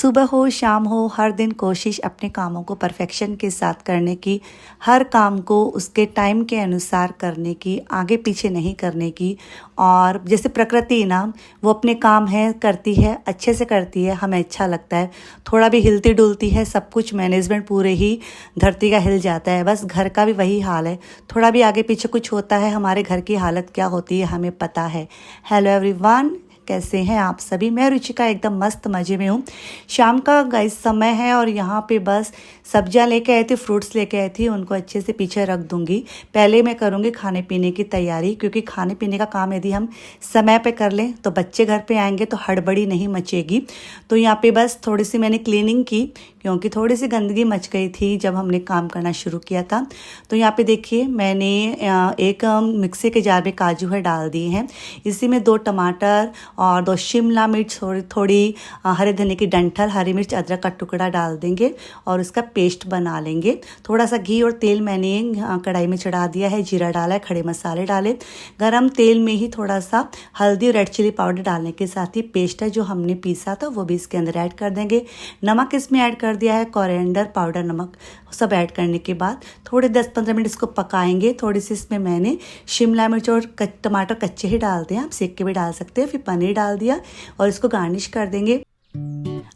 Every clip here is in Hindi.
सुबह हो शाम हो हर दिन कोशिश अपने कामों को परफेक्शन के साथ करने की, हर काम को उसके टाइम के अनुसार करने की, आगे पीछे नहीं करने की। और जैसे प्रकृति ना, वो अपने काम है करती है, अच्छे से करती है, हमें अच्छा लगता है। थोड़ा भी हिलती डुलती है, सब कुछ मैनेजमेंट पूरे ही धरती का हिल जाता है। बस घर का भी वही हाल है, थोड़ा भी आगे पीछे कुछ होता है, हमारे घर की हालत क्या होती है हमें पता है। हेलो एवरीवन, कैसे हैं आप सभी? मैं रुचिका एकदम मस्त मज़े में हूँ। शाम का गाइस समय है और यहाँ पे बस सब्जियाँ लेके आई थी, फ्रूट्स लेके आई थी, उनको अच्छे से पीछे रख दूँगी। पहले मैं करूँगी खाने पीने की तैयारी, क्योंकि खाने पीने का काम यदि हम समय पे कर लें तो बच्चे घर पे आएंगे तो हड़बड़ी नहीं मचेगी। तो यहाँ पे बस थोड़ी सी मैंने क्लीनिंग की, क्योंकि थोड़ी सी गंदगी मच गई थी जब हमने काम करना शुरू किया था। तो यहाँ पे देखिए मैंने एक मिक्सी के जार में काजू है डाल दिए हैं। इसी में 2 टमाटर और 2 शिमला मिर्च, थोड़ी हरे धनिया की डंठल, हरी मिर्च, अदरक का टुकड़ा डाल देंगे और उसका पेस्ट बना लेंगे। थोड़ा सा घी और तेल मैंने कढ़ाई में चढ़ा दिया है, जीरा डाला है, खड़े मसाले डाले, गरम तेल में ही थोड़ा सा हल्दी, रेड चिली पाउडर डालने के साथ ही पेस्ट है जो हमने पीसा था वो भी इसके अंदर ऐड कर देंगे। नमक इसमें ऐड कर दिया है, कोरिएंडर पाउडर, नमक सब ऐड करने के बाद थोड़े 10-15 मिनट इसको पकाएंगे। थोड़ी सी इसमें मैंने शिमला मिर्च और टमाटर कच्चे ही डालते हैं, आप सेक के भी डाल सकते हैं। फिर पनीर डाल दिया और इसको गार्निश कर देंगे।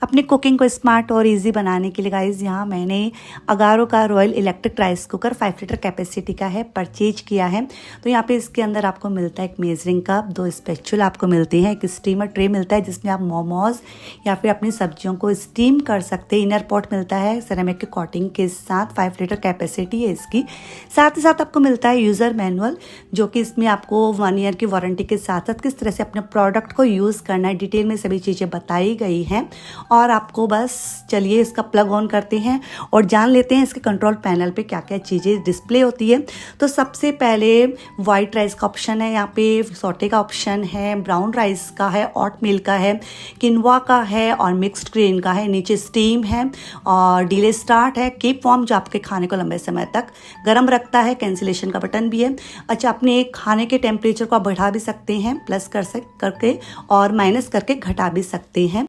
अपनी कुकिंग को स्मार्ट और इजी बनाने के लिए गाइस यहाँ मैंने अगारो का royal electric rice cooker 5 litre capacity का है परचेज किया है। तो यहाँ पे इसके अंदर आपको मिलता है एक मेजरिंग कप, 2 स्पैचुला आपको मिलती हैं, एक स्टीमर ट्रे मिलता है जिसमें आप मोमोज या फिर अपनी सब्जियों को स्टीम कर सकते हैं। इनर पॉट मिलता है सेरेमिक की कोटिंग के साथ, 5 लीटर कैपेसिटी है इसकी। साथ ही साथ आपको मिलता है यूज़र मैनुअल, जो कि इसमें आपको 1 ईयर की वारंटी के साथ साथ किस तरह से अपने प्रोडक्ट को यूज़ करना है, डिटेल में सभी चीज़ें बताई गई हैं। और आपको बस चलिए इसका प्लग ऑन करते हैं और जान लेते हैं इसके कंट्रोल पैनल पे क्या क्या चीज़ें डिस्प्ले होती है। तो सबसे पहले वाइट राइस का ऑप्शन है, यहाँ पे सौटे का ऑप्शन है, ब्राउन राइस का है, ओटमील का है, किनवा का है और मिक्स्ड ग्रेन का है। नीचे स्टीम है और डिले स्टार्ट है, कीप वार्म जो आपके खाने को लंबे समय तक गर्म रखता है, कैंसिलेशन का बटन भी है। अच्छा, अपने खाने के टेम्परेचर को आप बढ़ा भी सकते हैं, प्लस करके और माइनस करके घटा भी सकते हैं।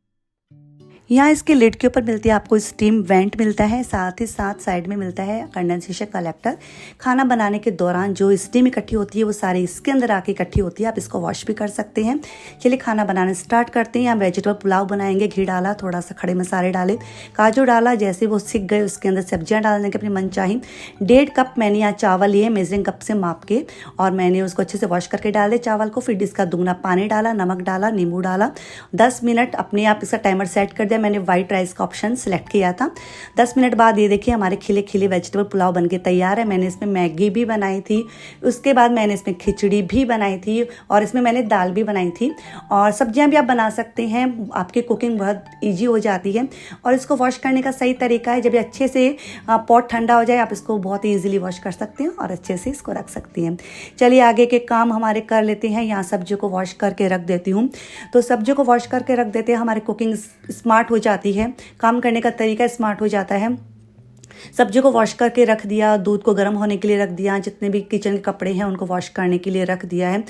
यहाँ इसके लिड के ऊपर मिलती है आपको स्टीम वेंट मिलता है, साथ ही साथ साइड में मिलता है कंडेंसेशन कलेक्टर। खाना बनाने के दौरान जो स्टीम इकट्ठी होती है वो सारी इसके अंदर आके इकट्ठी होती है, आप इसको वॉश भी कर सकते हैं। चलिए खाना बनाना स्टार्ट करते हैं। यहाँ वेजिटेबल पुलाव बनाएंगे, घी डाला, थोड़ा सा खड़े मसाले डाले, काजू डाला, जैसे वो सिक गए उसके अंदर सब्जियाँ डालने के अपनी मन चाही। 1.5 कप मैंने यहाँ चावल लिए मेजरिंग कप से माप के, और मैंने उसको अच्छे से वॉश करके डाल दिया चावल को। फिर इसका दुगना पानी डाला, नमक डाला, नींबू डाला, 10 मिनट अपने आप इसका टाइमर सेट कर दिया। मैंने वाइट राइस का ऑप्शन सिलेक्ट किया था। 10 मिनट बाद ये देखिए हमारे खिले खिले वेजिटेबल पुलाव बनके तैयार है। मैंने इसमें मैगी भी बनाई थी, उसके बाद मैंने इसमें खिचड़ी भी बनाई थी और इसमें मैंने दाल भी बनाई थी। और सब्जियां भी आप बना सकते हैं, आपकी कुकिंग बहुत ईजी हो जाती है। और इसको वॉश करने का सही तरीका है, जब ये अच्छे से पॉट ठंडा हो जाए आप इसको बहुत ईजिली वॉश कर सकते हैं और अच्छे से इसको रख सकती हैं। चलिए आगे के काम हमारे कर लेते हैं। यहाँ सब्जियों को वॉश करके रख देती हूँ। तो सब्जियों को वॉश करके रख देते हैं, हमारी कुकिंग स्मार्ट हो जाती है, काम करने का तरीका स्मार्ट हो जाता है। सब्जी को वॉश करके रख दिया, दूध को गर्म होने के लिए रख दिया, जितने भी किचन के कपड़े हैं उनको वॉश करने के लिए रख दिया है।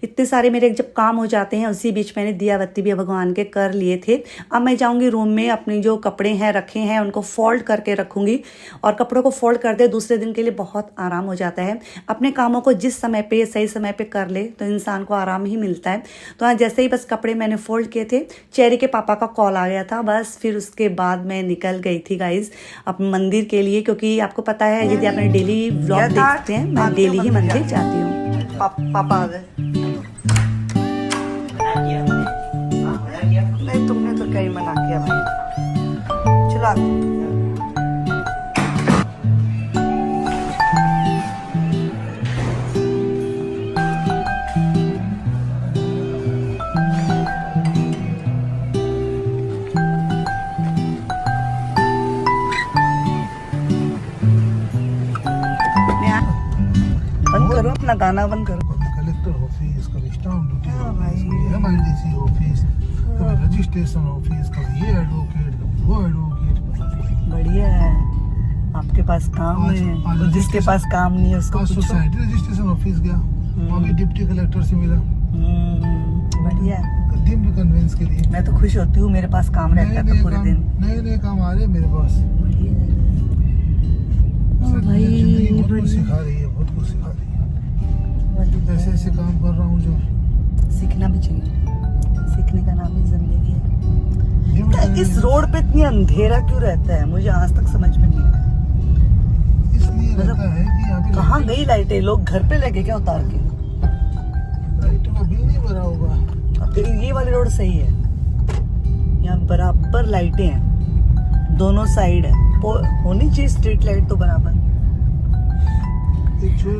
इतने सारे मेरे जब काम हो जाते हैं उसी बीच मैंने दिया बत्ती भी भगवान के कर लिए थे। अब मैं जाऊंगी रूम में, अपने जो कपड़े हैं रखे हैं उनको फोल्ड करके रखूंगी और कपड़ों को फोल्ड कर दे दूसरे दिन के लिए बहुत आराम हो जाता है। अपने कामों को जिस समय पे सही समय पे कर ले तो इंसान को आराम ही मिलता है। तो हाँ, जैसे ही बस कपड़े मैंने फोल्ड किए थे, चेरी के पापा का कॉल आ गया था, बस फिर उसके बाद मैं निकल गई थी गाइज अपने मंदिर के लिए, क्योंकि आपको पता है यदि आपने डेली व्लॉग देखते हैं मैं डेली ही मंदिर जाती हूँ। पापा आ गए? नहीं, तुमने तो कहीं मना किया भाई। चलो बंद करो, अपना गाना बंद करो। कलेक्टर ऑफिस, कभी स्टाम्प ड्यूटी ऑफिस, कभी एमआईडीसी ऑफिस, कभी रजिस्ट्रेशन ऑफिस, कभी ये एडवोकेट, कभी वो एडवोकेट। बढ़िया है, आपके पास काम है, जिसके पास काम नहीं है उसको सोसाइटी रजिस्ट्रेशन ऑफिस गया, वहाँ भी डिप्टी कलेक्टर से मिला। बढ़िया है। दिन भी कन्वेंस के लिए मैं तो खुश होती हूँ, मेरे पास काम रहता है तो पूरे दिन। नए काम आ रहे हैं मेरे पास। भाई जिंदगी बहुत कुछ सिखा रही है, बहुत कुछ सिखा रही है। ऐसे ऐसे काम कर रहा हूँ जो सीखना भी चाहिए, सीखने का नाम ही जिंदगी है। जो इस रोड पे इतनी अंधेरा क्यों रहता है, मुझे आज तक समझ में नहीं आया। इसलिए रहता है कि यहाँ पे कहाँ गई लाइटें, लोग घर पे लगे क्या उतार के? लाइटों का बिल नहीं भरा होगा। अब देखिए ये वाली रोड सही है, यहाँ बराबर लाइटें हैं, दोनों साइड है, होनी चाहिए स्ट्रीट लाइट तो बराबर।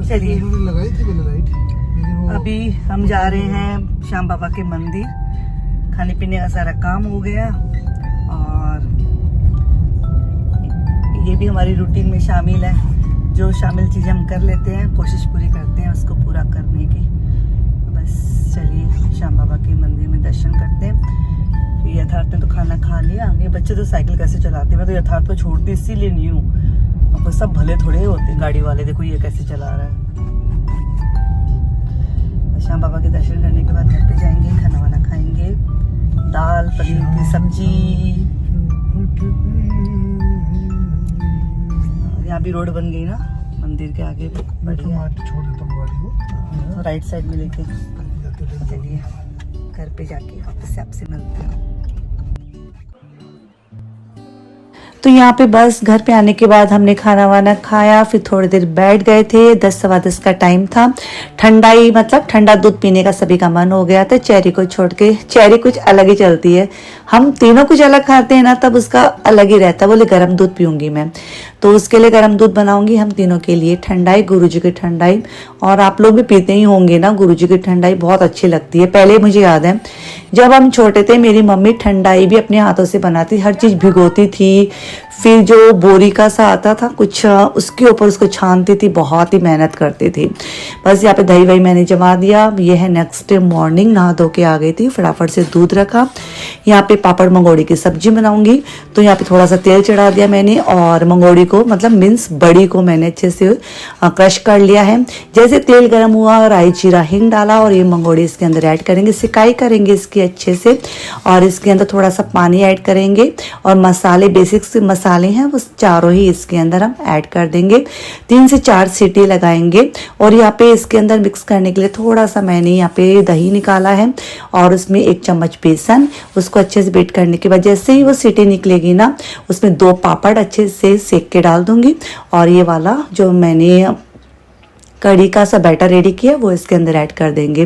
चलिए लगाई थी मैंने लाइट, लेकिन वो अभी हम जा रहे हैं श्याम बाबा के मंदिर। खाने पीने का सारा काम हो गया और ये भी हमारी रूटीन में शामिल है। जो शामिल चीज़ें हम कर लेते हैं, कोशिश पूरी करते हैं उसको पूरा करने की। बस चलिए श्याम बाबा के मंदिर में दर्शन करते हैं। फिर यथार्थ ने तो खाना खा लिया। ये बच्चे तो साइकिल कैसे चलाते हैं, मैं तो यथार्थ को छोड़ती इसीलिए नहीं हूँ। अब सब भले थोड़े होते गाड़ी वाले, देखो ये कैसे चला रहा है। श्याम बाबा के दर्शन करने के बाद घर पे जाएंगे, खाना वाना खाएंगे, दाल पनीर की सब्जी। यहाँ भी रोड बन गई ना मंदिर के आगे भी, बढ़िया। छोड़ देता हूँ गाड़ी को, तो राइट साइड में लेके चलिए घर पे जाके वापस से आपसे मिलते हैं। तो यहाँ पे बस घर पे आने के बाद हमने खाना वाना खाया, फिर थोड़ी देर बैठ गए थे। 10 सवा 10 का टाइम था। ठंडाई मतलब ठंडा दूध पीने का सभी का मन हो गया था। चेरी को छोड़ के, चेरी कुछ अलग ही चलती है, हम तीनों कुछ अलग खाते हैं ना, तब उसका अलग ही रहता है। बोले गर्म दूध पीऊंगी मैं, तो उसके लिए गर्म दूध बनाऊंगी हम तीनों के लिए। ठंडाई, गुरुजी की ठंडाई, और आप लोग भी पीते ही होंगे ना, गुरुजी की ठंडाई बहुत अच्छी लगती है। पहले मुझे याद है जब हम छोटे थे, मेरी मम्मी ठंडाई भी अपने हाथों से बनाती, हर चीज भिगोती थी, फिर जो बोरी का सा आता था कुछ, उसके ऊपर उसको छानती थी, बहुत ही मेहनत करती थी। बस यहाँ पे दही वही मैंने जमा दिया। ये है नेक्स्ट डे मॉर्निंग, नहा धो के आ गई थी, फटाफट से दूध रखा। यहाँ पे पापड़ मंगोड़ी की सब्जी बनाऊंगी, तो यहाँ पे थोड़ा सा तेल चढ़ा दिया मैंने, और मंगोड़ी को मतलब मीन्स बड़ी को मैंने अच्छे से क्रश कर लिया है। जैसे तेल गर्म हुआ, राई जीरा हिंग डाला, और ये मंगोड़ी इसके अंदर ऐड करेंगे, सिकाई करेंगे इसकी अच्छे से, और इसके अंदर थोड़ा सा पानी ऐड करेंगे, और मसाले, बेसिक से मसाले हैं वो चारों ही इसके अंदर हम ऐड कर देंगे। 3 से 4 सीटी लगाएंगे। और यहाँ पे इसके अंदर मिक्स करने के लिए थोड़ा सा मैंने यहाँ पे दही निकाला है, और उसमें 1 चम्मच बेसन, उसको अच्छे से बीट करने के बाद जैसे ही वो सीटी निकलेगी ना, उसमें 2 पापड़ अच्छे से सेक के डाल दूंगी, और ये वाला जो मैंने कड़ी का सा बैटर रेडी किया वो इसके अंदर ऐड कर देंगे।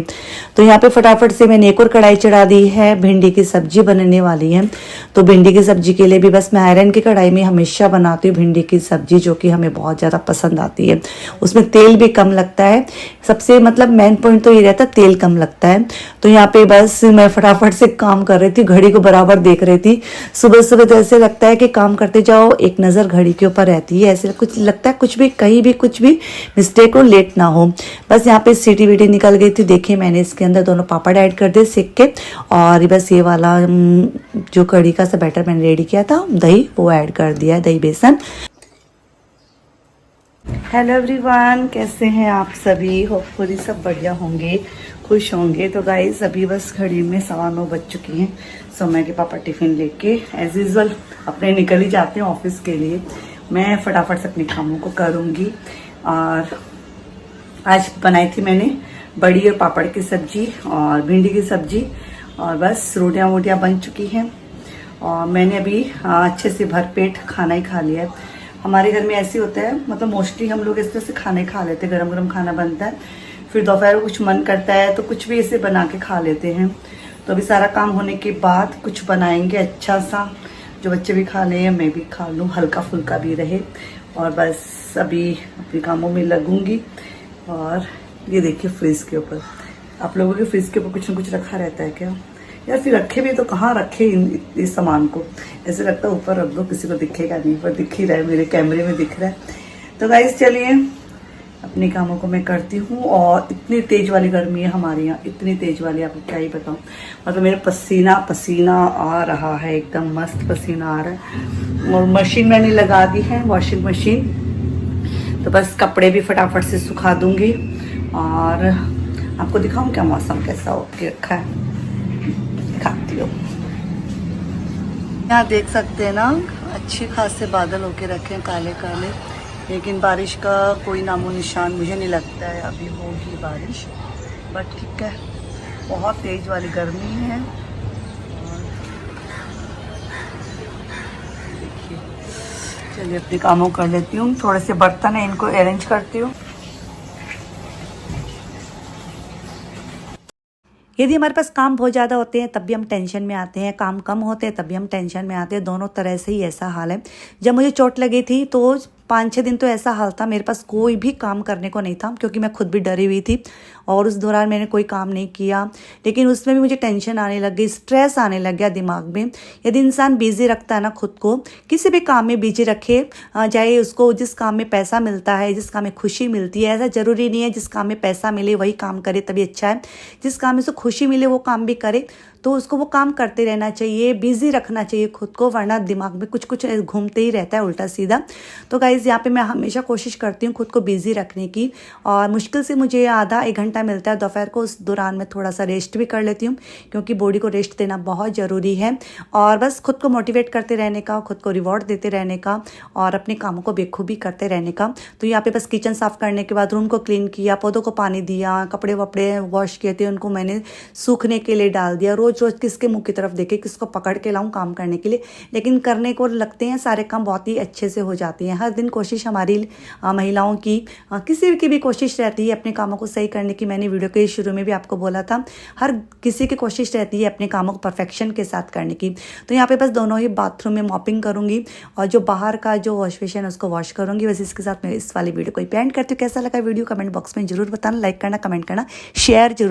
तो यहाँ पे फटाफट से मैंने एक और कढ़ाई चढ़ा दी है, भिंडी की सब्जी बनने वाली है। तो भिंडी की सब्जी के लिए भी बस मैं आयरन की कढ़ाई में हमेशा बनाती हूँ भिंडी की सब्जी, जो कि हमें बहुत ज़्यादा पसंद आती है। उसमें तेल भी कम लगता है, सबसे मतलब मेन पॉइंट तो ये रहता है तेल कम लगता है। तो यहाँ पे बस मैं फटाफट से काम कर रही थी, घड़ी को बराबर देख रही थी। सुबह सुबह तो ऐसे लगता है कि काम करते जाओ, एक नज़र घड़ी के ऊपर रहती है, ऐसे कुछ लगता है कुछ भी कहीं भी कुछ भी मिस्टेक हो, लेट ना हो। बस यहाँ पे सीटी वीटी निकल गई थी। देखिए मैंने इसके अंदर दोनों पापड़ ऐड कर दिए सेक के, और बस ये वाला जो कड़ी का सा बैटर मैंने रेडी किया था, दही, वो ऐड कर दिया है, दही बेसन। हेलो एवरीवन, कैसे हैं आप सभी? होपफुली सब बढ़िया होंगे, खुश होंगे। तो गाइस अभी बस घड़ी में 9:15 बज चुकी हैं। समय के पापा टिफिन लेके एज यूजुअल अपने निकल ही जाते हैं ऑफिस के लिए। मैं फटाफट से अपने कामों को करूँगी। और आज बनाई थी मैंने बड़ी और पापड़ की सब्जी और भिंडी की सब्जी, और बस रोटियां वोटियां बन चुकी हैं। और मैंने अभी अच्छे से भरपेट खाना ही खा लिया है। हमारे घर में ऐसे होता है, मतलब मोस्टली हम लोग इस तरह से खाने खा लेते हैं, गरम गरम खाना बनता है, फिर दोपहर को कुछ मन करता है तो कुछ भी ऐसे बना के खा लेते हैं। तो अभी सारा काम होने के बाद कुछ बनाएंगे अच्छा सा, जो बच्चे भी खा लें, मैं भी खा लूँ, हल्का फुल्का भी रहे। और बस अभी अपने कामों में लगूंगी। और ये देखिए फ्रिज के ऊपर, आप लोगों के फ्रिज के ऊपर कुछ ना कुछ रखा रहता है क्या यार? फिर रखे भी तो कहाँ रखे इस सामान को, ऐसे लगता है ऊपर रख दो, किसी को दिखेगा नहीं, पर दिख ही रहा है, मेरे कैमरे में दिख रहा है। तो गाइस चलिए अपने कामों को मैं करती हूँ। और इतनी तेज वाली गर्मी है हमारे यहाँ, इतनी तेज वाली, आपको क्या ही बताऊँ। मतलब मेरा पसीना पसीना आ रहा है, एकदम मस्त पसीना आ रहा है। और मशीन मैंने लगा दी है, वॉशिंग मशीन, तो बस कपड़े भी फटाफट से सुखा दूंगी। और आपको दिखाऊं क्या मौसम कैसा हो के रखा है, दिखाती हूँ। यहाँ देख सकते हैं ना, अच्छे खासे बादल होके रखे हैं काले काले, लेकिन बारिश का कोई नामो निशान मुझे नहीं लगता है अभी होगी बारिश। बट ठीक है, बहुत तेज वाली गर्मी है। और देखिए, चलिए अपने कामों कर लेती हूँ। थोड़े से बर्तन है, इनको अरेंज करती हूँ। यदि हमारे पास काम बहुत ज़्यादा होते हैं तब भी हम टेंशन में आते हैं, काम कम होते हैं तब भी हम टेंशन में आते हैं। दोनों तरह से ही ऐसा हाल है। जब मुझे चोट लगी थी तो 5-6 दिन तो ऐसा हाल था, मेरे पास कोई भी काम करने को नहीं था, क्योंकि मैं खुद भी डरी हुई थी और उस दौरान मैंने कोई काम नहीं किया। लेकिन उसमें भी मुझे टेंशन आने लग गई, स्ट्रेस आने लग गया दिमाग में। यदि इंसान बिजी रखता है ना खुद को, किसी भी काम में बिजी रखे, चाहे उसको जिस काम में पैसा मिलता है, जिस काम में खुशी मिलती है, ऐसा ज़रूरी नहीं है जिस काम में पैसा मिले वही काम करे तभी अच्छा है। जिस काम में से खुशी मिले वो काम भी करे, तो उसको वो काम करते रहना चाहिए, बिजी रखना चाहिए खुद को, वरना दिमाग में कुछ कुछ घूमते ही रहता है उल्टा सीधा। तो गाइज़ यहाँ पे मैं हमेशा कोशिश करती हूँ खुद को बिजी रखने की, और मुश्किल से मुझे आधा 1 घंटा मिलता है दोपहर को, उस दौरान मैं थोड़ा सा रेस्ट भी कर लेती हूँ, क्योंकि बॉडी को रेस्ट देना बहुत ज़रूरी है। और बस खुद को मोटिवेट करते रहने का, खुद को रिवॉर्ड देते रहने का, और अपने कामों को बेखूबी करते रहने का। तो यहाँ पे बस किचन साफ़ करने के बाद रूम को क्लीन किया, पौधों को पानी दिया, कपड़े वपड़े वॉश किए थे, उनको मैंने सूखने के लिए डाल दिया। रोज़ किसके मुंह की तरफ देखे, किसको पकड़ के लाऊं काम करने के लिए, लेकिन करने को लगते हैं सारे काम बहुत ही अच्छे से हो जाते हैं। हर दिन कोशिश हमारी महिलाओं की, किसी की भी कोशिश रहती है अपने कामों को सही करने की। मैंने वीडियो के शुरू में भी आपको बोला था, हर किसी की कोशिश रहती है अपने कामों को परफेक्शन के साथ करने की। तो यहाँ पे बस दोनों ही बाथरूम में मॉपिंग करूंगी, और जो बाहर का जो वॉश बेसिन है उसको वॉश करूंगी। बस इसके साथ मैं इस वाली वीडियो को पेंट करती हूँ। कैसा लगा वीडियो कमेंट बॉक्स में जरूर बताना, लाइक करना, कमेंट करना, शेयर जरूर